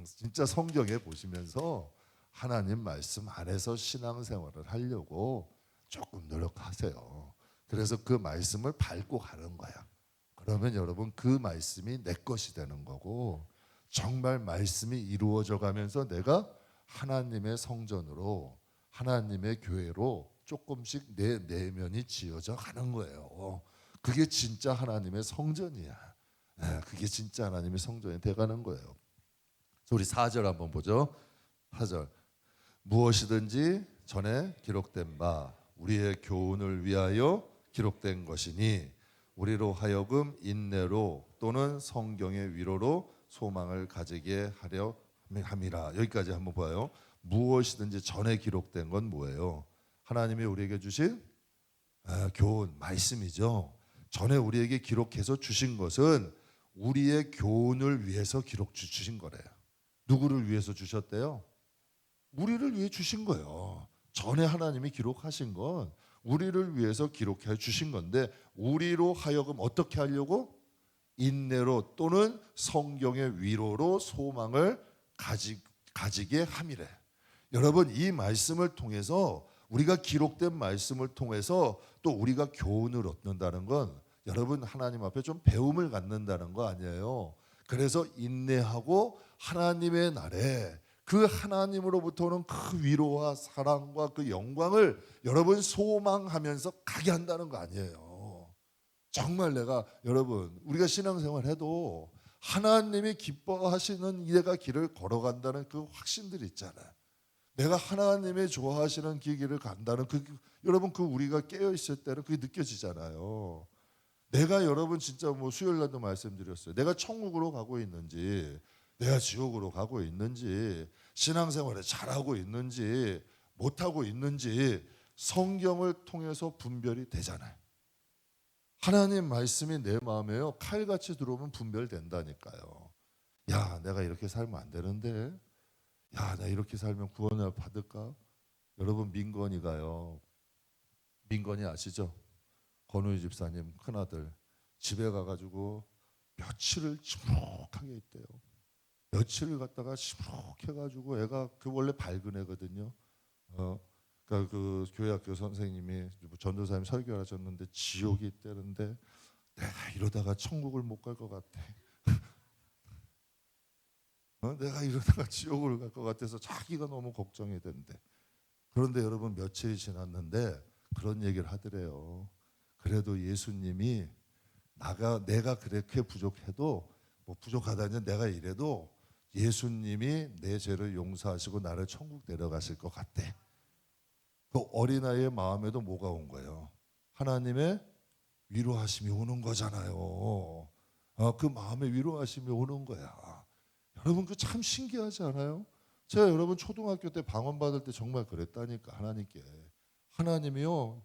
진짜 성경에 보시면서 하나님 말씀 안에서 신앙생활을 하려고 조금 노력하세요. 그래서 그 말씀을 밟고 가는 거야. 그러면 여러분 그 말씀이 내 것이 되는 거고 정말 말씀이 이루어져 가면서 내가 하나님의 성전으로 하나님의 교회로 조금씩 내 내면이 지어져 가는 거예요. 그게 진짜 하나님의 성전이야. 그게 진짜 하나님의 성전이 돼가는 거예요. 우리 4절 한번 보죠. 4절 무엇이든지 전에 기록된 바 우리의 교훈을 위하여 기록된 것이니 우리로 하여금 인내로 또는 성경의 위로로 소망을 가지게 하려 함이라. 여기까지 한번 봐요. 무엇이든지 전에 기록된 건 뭐예요? 하나님이 우리에게 주신 교훈, 말씀이죠. 전에 우리에게 기록해서 주신 것은 우리의 교훈을 위해서 기록 주신 거래요. 누구를 위해서 주셨대요? 우리를 위해 주신 거예요. 전에 하나님이 기록하신 건 우리를 위해서 기록해 주신 건데 우리로 하여금 어떻게 하려고? 인내로 또는 성경의 위로로 소망을 가지게 함이래. 여러분 이 말씀을 통해서 우리가 기록된 말씀을 통해서 또 우리가 교훈을 얻는다는 건 여러분 하나님 앞에 좀 배움을 갖는다는 거 아니에요. 그래서 인내하고 하나님의 날에 그 하나님으로부터 오는 그 위로와 사랑과 그 영광을 여러분 소망하면서 가게 한다는 거 아니에요. 정말 내가 여러분 우리가 신앙생활 해도 하나님이 기뻐하시는 내가 길을 걸어간다는 그 확신들이 있잖아요. 내가 하나님의 좋아하시는 길을 간다는 여러분 그 우리가 깨어 있을 때는 그게 느껴지잖아요. 내가 여러분 진짜 뭐 수요일 날도 말씀드렸어요. 내가 천국으로 가고 있는지 내가 지옥으로 가고 있는지 신앙생활에 잘하고 있는지 못하고 있는지 성경을 통해서 분별이 되잖아요. 하나님 말씀이 내 마음에요 칼같이 들어오면 분별된다니까요. 야 내가 이렇게 살면 안 되는데 야 나 이렇게 살면 구원을 받을까? 여러분 민건이가요. 민건이 아시죠? 권우희 집사님 큰아들 집에 가가지고 며칠을 시무룩하게 있대요. 며칠을 갔다가 시무룩해가지고 애가 그 원래 밝은 애거든요. 그러니까 그 교회학교 선생님이 전도사님 설교하셨는데 지옥이 있다는데 내가 이러다가 천국을 못 갈 것 같아. 내가 이러다가 지옥을 갈 것 같아서 자기가 너무 걱정이 된대. 그런데 여러분 며칠이 지났는데 그런 얘기를 하더래요. 그래도 예수님이 내가 그렇게 부족해도 뭐 부족하다니 내가 이래도 예수님이 내 죄를 용서하시고 나를 천국 데려가실 것 같대. 그 어린아이의 마음에도 뭐가 온 거예요? 하나님의 위로하심이 오는 거잖아요. 그 마음에 위로하심이 오는 거야. 여러분 그 참 신기하지 않아요? 제가 여러분 초등학교 때 방언 받을 때 정말 그랬다니까. 하나님께 하나님이요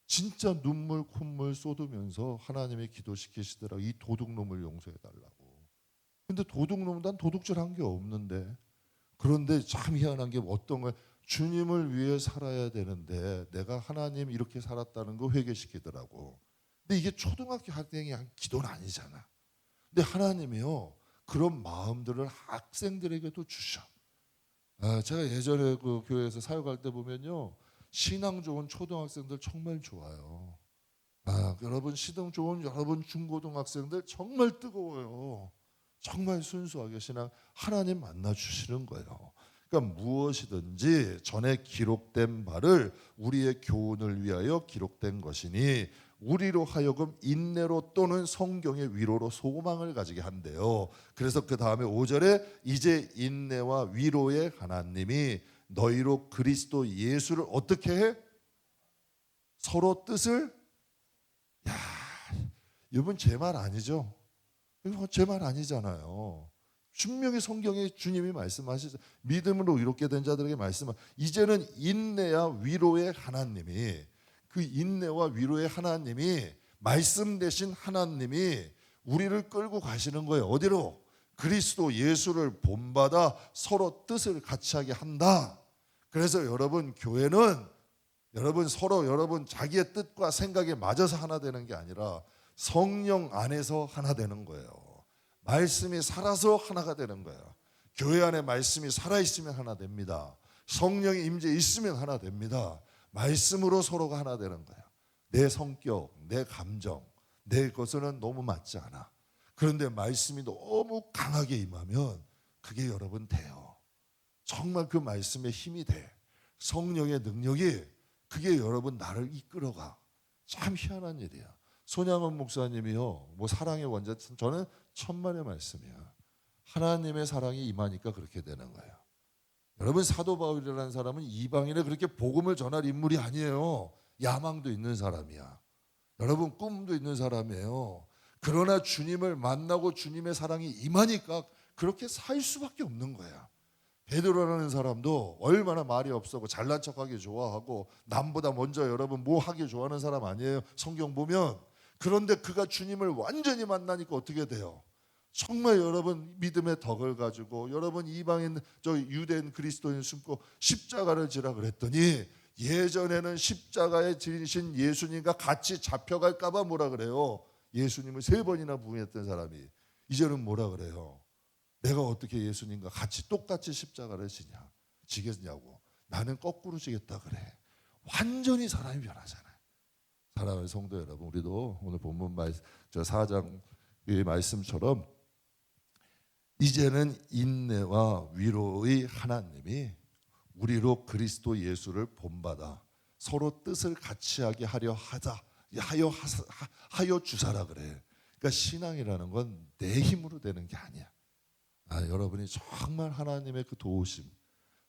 진짜 눈물 콧물 쏟으면서 하나님이 기도시키시더라고. 이 도둑놈을 용서해달라고. 근데 도둑놈은 난 도둑질한 게 없는데. 그런데 참 희한한 게 어떤 거야. 주님을 위해 살아야 되는데 내가 하나님 이렇게 살았다는 거 회개시키더라고. 근데 이게 초등학교 학생이 한 기도는 아니잖아. 근데 하나님이요 그런 마음들을 학생들에게도 주셔. 제가 예전에 그 교회에서 사역할 때 보면요 신앙 좋은 초등학생들 정말 좋아요. 여러분 시동 좋은 여러분 중고등학생들 정말 뜨거워요. 정말 순수하게 신앙 하나님 만나 주시는 거예요. 그러니까 무엇이든지 전에 기록된 바를 우리의 교훈을 위하여 기록된 것이니 우리로 하여금 인내로 또는 성경의 위로로 소망을 가지게 한대요. 그래서 그 다음에 5절에 이제 인내와 위로의 하나님이 너희로 그리스도 예수를 어떻게 해? 서로 뜻을 여러분 제 말 아니죠? 제 말 아니잖아요. 분명히 성경에 주님이 말씀하시죠. 믿음으로 이롭게 된 자들에게 이제는 인내와 위로의 하나님이 그 인내와 위로의 하나님이 말씀 대신 하나님이 우리를 끌고 가시는 거예요. 어디로? 그리스도 예수를 본받아 서로 뜻을 같이 하게 한다. 그래서 여러분 교회는 여러분 서로 여러분 자기의 뜻과 생각에 맞아서 하나 되는 게 아니라 성령 안에서 하나 되는 거예요. 말씀이 살아서 하나가 되는 거예요. 교회 안에 말씀이 살아있으면 하나 됩니다. 성령이 임재 있으면 하나 됩니다. 말씀으로 서로가 하나 되는 거예요. 내 성격, 내 감정, 내 것은 너무 맞지 않아. 그런데 말씀이 너무 강하게 임하면 그게 여러분 돼요. 정말 그 말씀에 힘이 돼. 성령의 능력이 그게 여러분 나를 이끌어가. 참 희한한 일이야. 손양원 목사님이요 뭐 사랑의 원자 저는 천만의 말씀이야. 하나님의 사랑이 임하니까 그렇게 되는 거예요. 여러분 사도 바울이라는 사람은 이방인에 그렇게 복음을 전할 인물이 아니에요. 야망도 있는 사람이야. 여러분 꿈도 있는 사람이에요. 그러나 주님을 만나고 주님의 사랑이 임하니까 그렇게 살 수밖에 없는 거야. 베드로라는 사람도 얼마나 말이 없었고 잘난 척하기 좋아하고 남보다 먼저 여러분 뭐 하기 좋아하는 사람 아니에요. 성경 보면. 그런데 그가 주님을 완전히 만나니까 어떻게 돼요? 정말 여러분 믿음의 덕을 가지고 여러분 이방인 저 유대인 그리스도인 숨고 십자가를 지라 그랬더니 예전에는 십자가에 지신 예수님과 같이 잡혀갈까 봐 뭐라 그래요? 예수님을 3번이나 부인했던 사람이 이제는 뭐라 그래요? 내가 어떻게 예수님과 같이 똑같이 십자가를 지겠냐고. 나는 거꾸로 지겠다 그래. 완전히 사람이 변하잖아요. 사랑하는 성도 여러분, 우리도 오늘 본문 저 4장의 말씀처럼 이제는 인내와 위로의 하나님이 우리로 그리스도 예수를 본받아 서로 뜻을 같이하게 하여 주사라 그래. 그러니까 신앙이라는 건 내 힘으로 되는 게 아니야. 여러분이 정말 하나님의 그 도우심,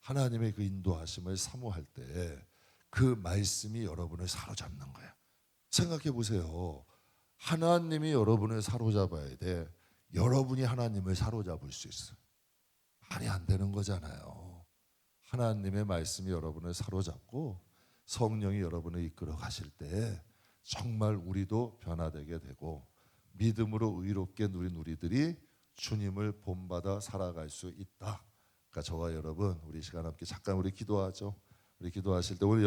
하나님의 그 인도하심을 사모할 때 그 말씀이 여러분을 사로잡는 거야. 생각해 보세요. 하나님이 여러분을 사로잡아야 돼. 여러분이 하나님을 사로잡을 수 있어. 말이 안 되는 거잖아요. 하나님의 말씀이 여러분을 사로잡고 성령이 여러분을 이끌어 가실 때 정말 우리도 변화되게 되고 믿음으로 의롭게 누린 우리들이 주님을 본받아 살아갈 수 있다. 그러니까 저와 여러분 우리 시간 함께 잠깐 우리 기도하죠. 우리 기도하실 때 오늘